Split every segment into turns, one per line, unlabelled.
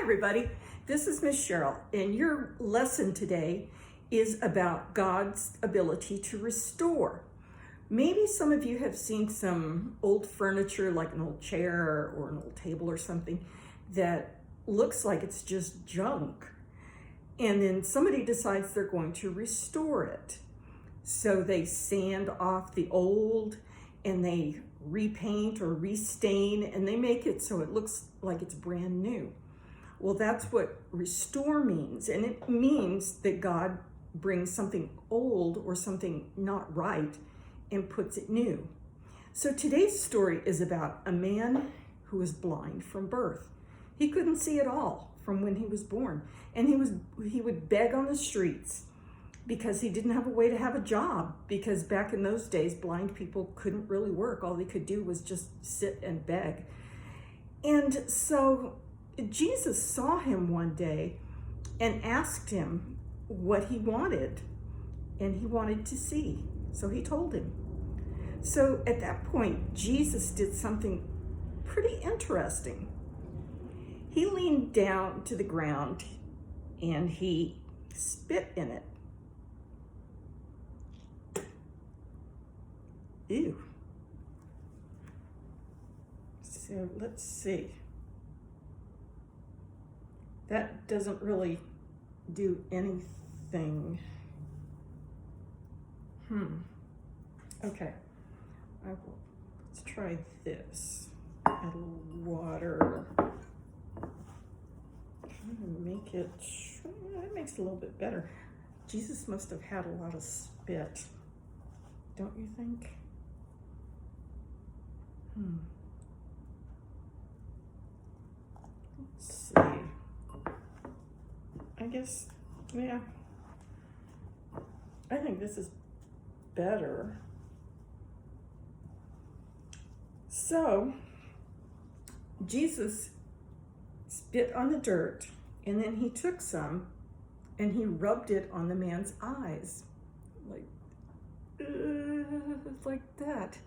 everybody. This is Miss Cheryl, and your lesson today is about God's ability to restore. Maybe some of you have seen some old furniture, like an old chair or an old table or something, that looks like it's just junk. And then somebody decides they're going to restore it. So they sand off the old and they repaint or restain, and they make it so it looks like it's brand new. Well, that's what restore means. And it means that God brings something old or something not right and puts it new. So today's story is about a man who was blind from birth. He couldn't see at all from when he was born. And he would beg on the streets because he didn't have a way to have a job, because back in those days, blind people couldn't really work. All they could do was just sit and beg. And so Jesus saw him one day and asked him what he wanted, and he wanted to see. So he told him. So at that point, Jesus did something pretty interesting. He leaned down to the ground and he spit in it. Ew. So let's see. That doesn't really do anything. Okay. Let's try this. Add a little water. Trying to make it, that makes it a little bit better. Jesus must have had a lot of spit, don't you think? Let's see. I guess, yeah. I think this is better. So, Jesus spit on the dirt, and then he took some and he rubbed it on the man's eyes. Like that.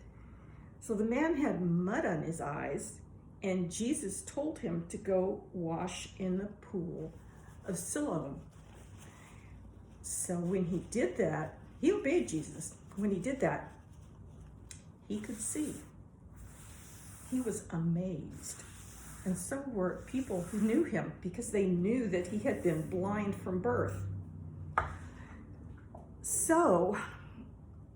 So the man had mud on his eyes, and Jesus told him to go wash in the pool of Siloam. So when he did that, he obeyed Jesus. When he did that, he could see. He was amazed. And so were people who knew him, because they knew that he had been blind from birth. So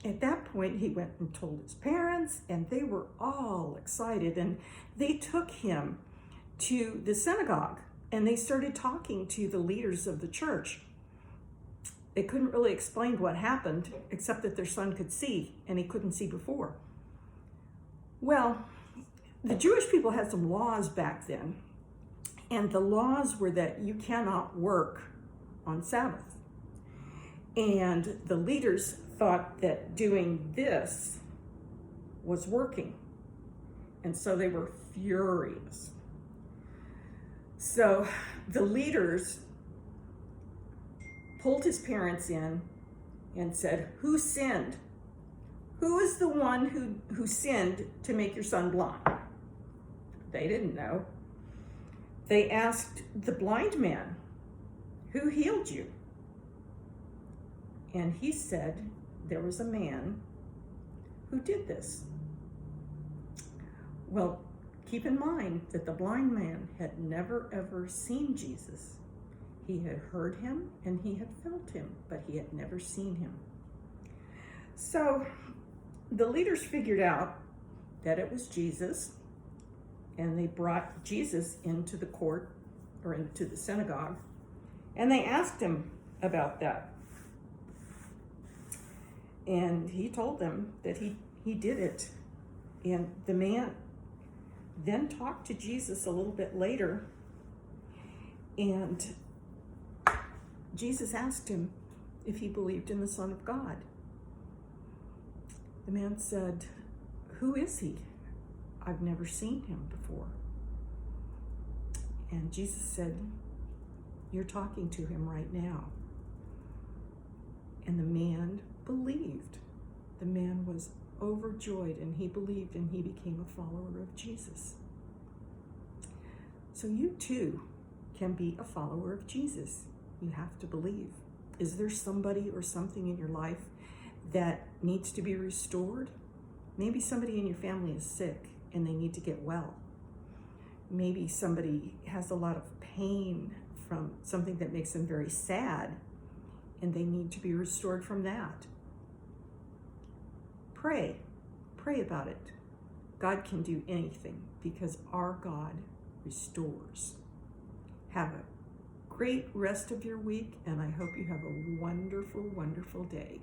at that point, he went and told his parents, and they were all excited. And they took him to the synagogue, and they started talking to the leaders of the church. They couldn't really explain what happened, except that their son could see, and he couldn't see before. Well, the Jewish people had some laws back then, and the laws were that you cannot work on Sabbath. And the leaders thought that doing this was working, and so they were furious. So the leaders pulled his parents in and said, "Who sinned? Who is the one who sinned to make your son blind?" They didn't know. They asked the blind man, "Who healed you?" And he said, there was a man who did this. Well, keep in mind that the blind man had never ever seen Jesus. He had heard him and he had felt him, but he had never seen him. So the leaders figured out that it was Jesus, and they brought Jesus into the court, or into the synagogue, and they asked him about that. And he told them that he did it. And the man then talked to Jesus a little bit later, and Jesus asked him if he believed in the Son of God. The man said, "Who is he? I've never seen him before." And Jesus said, "You're talking to him right now." And the man believed. The man was overjoyed, and he believed, and he became a follower of Jesus. So you too can be a follower of Jesus. You have to believe. Is there somebody or something in your life that needs to be restored? Maybe somebody in your family is sick and they need to get well. Maybe somebody has a lot of pain from something that makes them very sad and they need to be restored from that. Pray about it. God can do anything because our God restores. Have a great rest of your week, and I hope you have a wonderful, wonderful day.